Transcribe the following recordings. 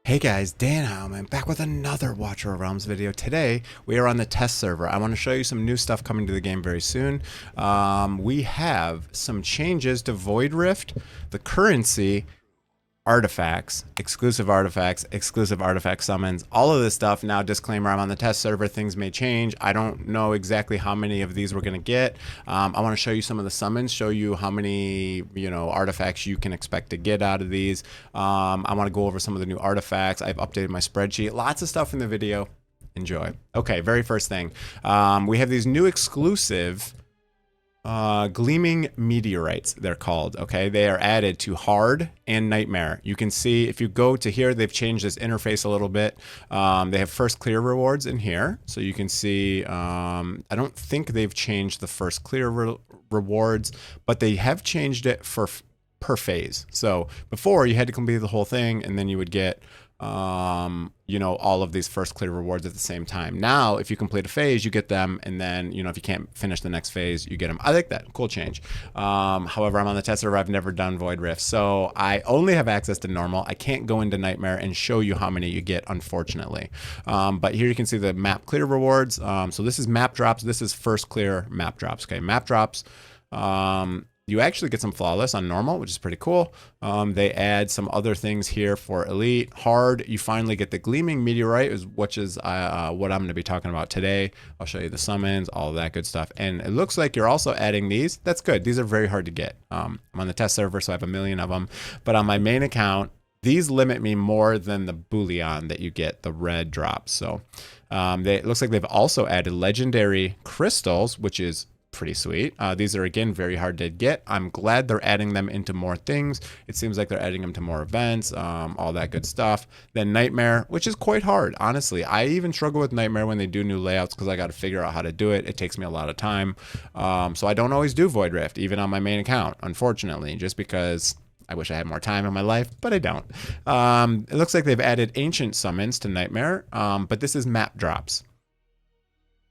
Hey guys, Dan Howman back with another Watcher of Realms video. Today we are on the test server. I want to show you some new stuff coming to the game very soon. We have some changes to Void Rift, the currency, artifacts, exclusive artifact summons, all of this stuff. Now, disclaimer, I'm on the test server. Things may change. I don't know exactly how many of these we're going to get. I want to show you some of the summons, show you how many, artifacts you can expect to get out of these. I want to go over some of the new artifacts. I've updated my spreadsheet. Lots of stuff in the video. Enjoy. Okay, very first thing. We have these new exclusive gleaming meteorites, they're called. Okay, they are added to hard and nightmare. You can see if you go to here, they've changed this interface a little bit. They have first clear rewards in here, so you can see. I don't think they've changed the first clear rewards, but they have changed it for per phase. So before you had to complete the whole thing, and then you would get all of these first clear rewards at the same time. Now, if you complete a phase, you get them, and then, if you can't finish the next phase, you get them. I like that. Cool change. However, I'm on the test server. I've never done Void Rift, so I only have access to normal. I can't go into Nightmare and show you how many you get, unfortunately. But here you can see the map clear rewards. So this is map drops. This is first clear map drops. Okay, map drops. You actually get some flawless on normal, which is pretty cool. They add some other things here for elite. Hard, you finally get the gleaming meteorite, which is what I'm going to be talking about today. I'll show you the summons, all of that good stuff. And it looks like you're also adding these. That's good. These are very hard to get. I'm on the test server, so I have 1 million of them. But on my main account, these limit me more than the bullion that you get, the red drops. So it looks like they've also added legendary crystals, which is pretty sweet. These are, again, very hard to get. I'm glad they're adding them into more things. It seems like they're adding them to more events, all that good stuff. Then Nightmare, which is quite hard, honestly. I even struggle with Nightmare when they do new layouts because I got to figure out how to do it. It takes me a lot of time. So I don't always do Void Rift, even on my main account, unfortunately, just because I wish I had more time in my life, but I don't. It looks like they've added ancient summons to Nightmare, but this is map drops.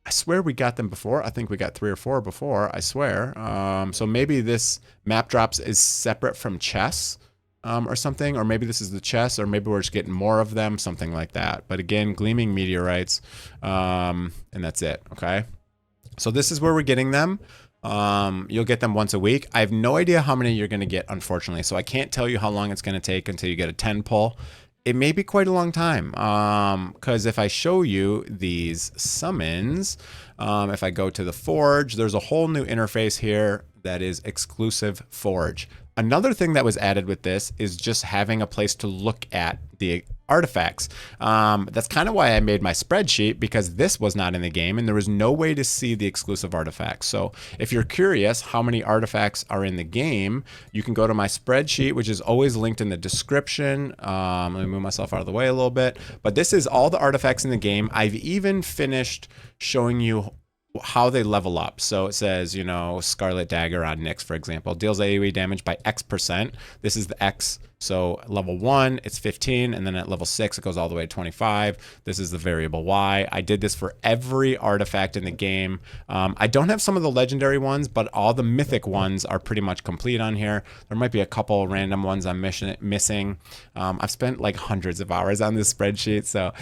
I swear we got them before. I think we got 3 or 4 before, I swear. So maybe this map drops is separate from chess or something, or maybe this is the chess, or maybe we're just getting more of them, something like that. But again, gleaming meteorites, and that's it, okay? So this is where we're getting them. You'll get them once a week. I have no idea how many you're going to get, unfortunately, so I can't tell you how long it's going to take until you get a 10 pull. It may be quite a long time, because if I show you these summons, if I go to the Forge, there's a whole new interface here that is exclusive Forge. Another thing that was added with this is just having a place to look at the artifacts. That's kind of why I made my spreadsheet, because this was not in the game and there was no way to see the exclusive artifacts. So if you're curious how many artifacts are in the game, you can go to my spreadsheet, which is always linked in the description. Let me move myself out of the way a little bit. But this is all the artifacts in the game. I've even finished showing you how they level up. So it says, Scarlet Dagger on Nyx, for example, deals AoE damage by X%. This is the X. So level 1, it's 15, and then at level 6, it goes all the way to 25. This is the variable Y. I did this for every artifact in the game. I don't have some of the legendary ones, but all the mythic ones are pretty much complete on here. There might be a couple random ones I'm missing. I've spent like hundreds of hours on this spreadsheet, so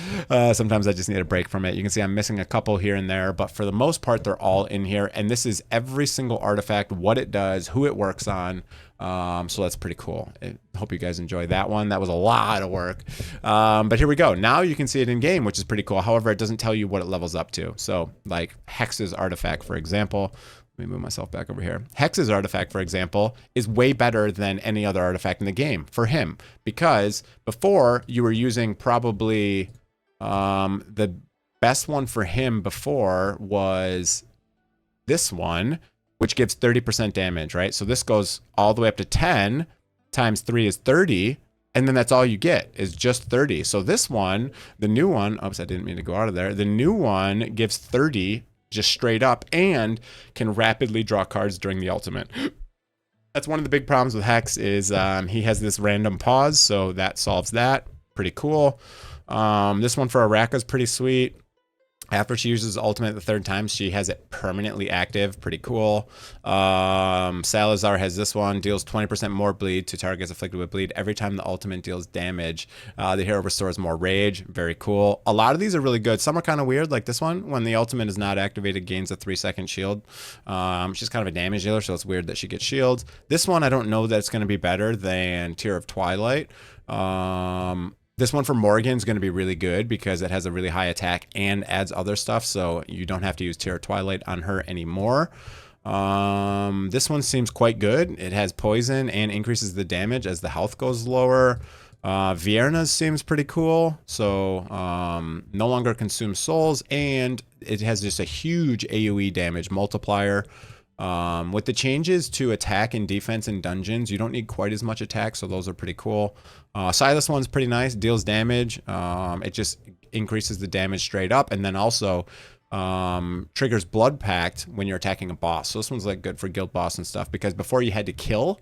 sometimes I just need a break from it. You can see I'm missing a couple here and there, but for the most part, they're all in here. And this is every single artifact, what it does, who it works on. So that's pretty cool. I hope you guys enjoy that one. That was a lot of work. But here we go. Now you can see it in game, which is pretty cool. However, it doesn't tell you what it levels up to. So like Hex's artifact, for example, let me move myself back over here. Hex's artifact, for example, is way better than any other artifact in the game for him, because before you were using probably, the best one for him before was this one, which gives 30% damage, right? So this goes all the way up to 10 times 3 is 30. And then that's all you get is just 30. So this one, the new one, oops, I didn't mean to go out of there. The new one gives 30 just straight up and can rapidly draw cards during the ultimate. That's one of the big problems with Hex is he has this random pause. So that solves that. Pretty cool. This one for Araka is pretty sweet. After she uses ultimate the third time, she has it permanently active. Pretty cool. Salazar has this one. Deals 20% more bleed to targets afflicted with bleed every time the ultimate deals damage. The hero restores more rage. Very cool. A lot of these are really good. Some are kind of weird, like this one. When the ultimate is not activated, gains a 3-second shield. She's kind of a damage dealer, so it's weird that she gets shields. This one, I don't know that it's going to be better than Tear of Twilight. This one for Morgan is going to be really good because it has a really high attack and adds other stuff, so you don't have to use Tear of Twilight on her anymore. This one seems quite good. It has poison and increases the damage as the health goes lower. Vierna's seems pretty cool, so no longer consumes souls, and it has just a huge AoE damage multiplier. With the changes to attack and defense in dungeons, you don't need quite as much attack, so those are pretty cool. Silas one's pretty nice, deals damage. It just increases the damage straight up, and then also triggers Blood Pact when you're attacking a boss. So this one's like good for guild boss and stuff, because before you had to kill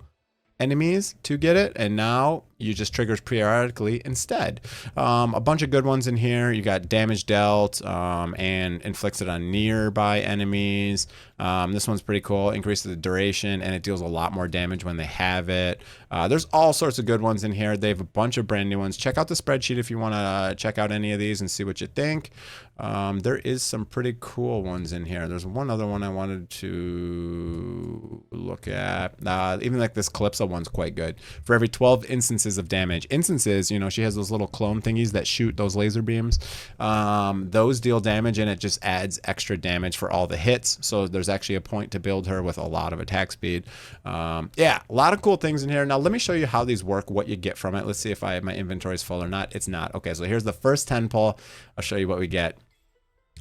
enemies to get it, and now you just triggers periodically instead. A bunch of good ones in here. You got damage dealt and inflicts it on nearby enemies. This one's pretty cool. Increases the duration, and it deals a lot more damage when they have it. There's all sorts of good ones in here. They have a bunch of brand new ones. Check out the spreadsheet if you want to check out any of these and see what you think. There is some pretty cool ones in here. There's one other one I wanted to look at. Even like this Calypso one's quite good. For every 12 instances of damage. Instances, you know, she has those little clone thingies that shoot those laser beams. Those deal damage, and it just adds extra damage for all the hits. So there's actually a point to build her with a lot of attack speed. Yeah, a lot of cool things in here. Now let me show you how these work, what you get from it. Let's see if my inventory is full or not. It's not. Okay, so here's the first 10 pull. I'll show you what we get.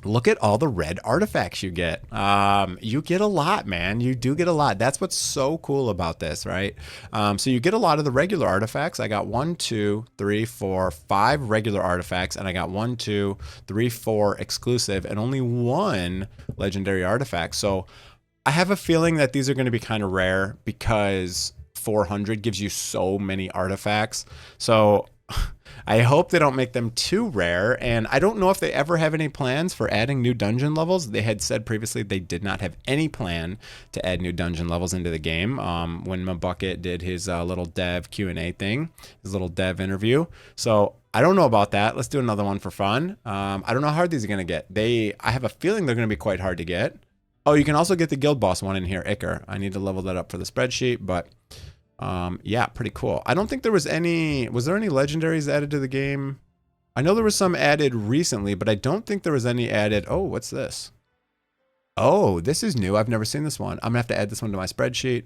Look at all the red artifacts you get. You get a lot, man. You do get a lot. That's what's so cool about this, right? So you get a lot of the regular artifacts. I got 1, 2, 3, 4, 5 regular artifacts, and I got 1, 2, 3, 4 exclusive, and only 1 legendary artifact. So I have a feeling that these are going to be kind of rare because 400 gives you so many artifacts. So I hope they don't make them too rare, and I don't know if they ever have any plans for adding new dungeon levels. They had said previously they did not have any plan to add new dungeon levels into the game when Mabucket did his little dev Q&A thing, his little dev interview. So I don't know about that. Let's do another one for fun. I don't know how hard these are going to get. I have a feeling they're going to be quite hard to get. Oh, you can also get the guild boss one in here, Icar. I need to level that up for the spreadsheet, but yeah, pretty cool. I don't think there was there any legendaries added to the game? I know there was some added recently, but I don't think there was any added. Oh, what's this? Oh, this is new. I've never seen this one. I'm gonna have to add this one to my spreadsheet.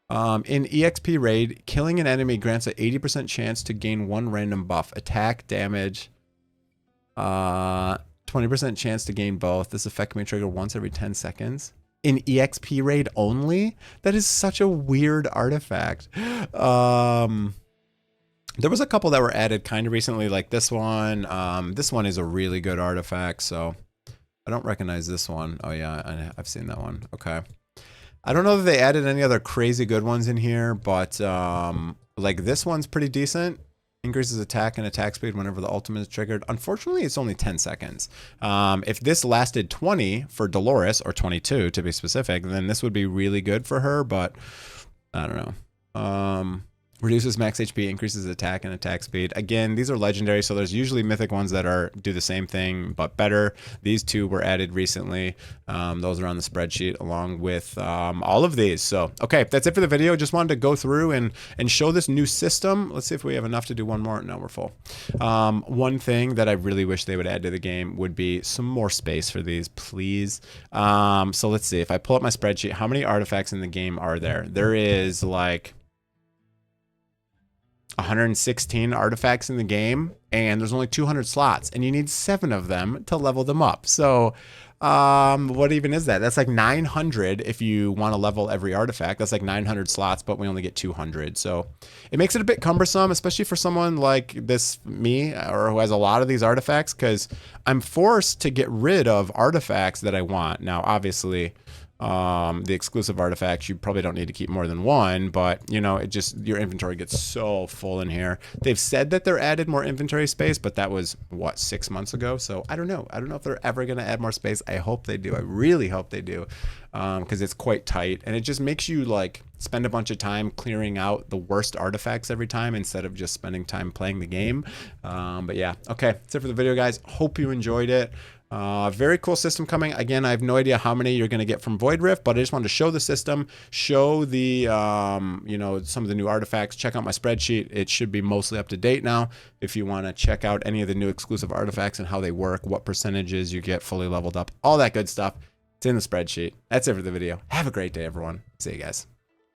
In EXP raid, killing an enemy grants an 80% chance to gain 1 random buff. Attack, damage, 20% chance to gain both. This effect may trigger once every 10 seconds. In EXP raid only? That is such a weird artifact. There was a couple that were added kind of recently, like this one. This one is a really good artifact, so I don't recognize this one. Oh yeah, I've seen that one. Okay. I don't know if they added any other crazy good ones in here, but like this one's pretty decent. Increases attack and attack speed whenever the ultimate is triggered. Unfortunately, it's only 10 seconds. If this lasted 20 for Dolores, or 22 to be specific, then this would be really good for her, but I don't know. Reduces max HP, increases attack and attack speed. Again, these are legendary, so there's usually mythic ones that do the same thing, but better. These 2 were added recently. Those are on the spreadsheet along with all of these. So, okay, that's it for the video. Just wanted to go through and show this new system. Let's see if we have enough to do one more. No, we're full. One thing that I really wish they would add to the game would be some more space for these, please. So let's see. If I pull up my spreadsheet, how many artifacts in the game are there? There is like 116 artifacts in the game, and there's only 200 slots, and you need 7 of them to level them up. So what even is that? That's like 900 if you want to level every artifact. That's like 900 slots, but we only get 200. So it makes it a bit cumbersome, especially for someone like me, or who has a lot of these artifacts, because I'm forced to get rid of artifacts that I want. Now, obviously, the exclusive artifacts, you probably don't need to keep more than one, but you know, it just, your inventory gets so full in here. They've said that they're added more inventory space, but that was what, 6 months ago. So I don't know if they're ever going to add more space. I hope they do. I really hope they do, because it's quite tight, and it just makes you like spend a bunch of time clearing out the worst artifacts every time instead of just spending time playing the game. But yeah, okay, that's it for the video, guys. Hope you enjoyed it. Very cool system coming. Again, I have no idea how many you're going to get from Void Rift, but I just wanted to show the system, show the, you know, some of the new artifacts. Check out my spreadsheet. It should be mostly up to date now. If you want to check out any of the new exclusive artifacts and how they work, what percentages you get fully leveled up, all that good stuff, it's in the spreadsheet. That's it for the video. Have a great day, everyone. See you guys.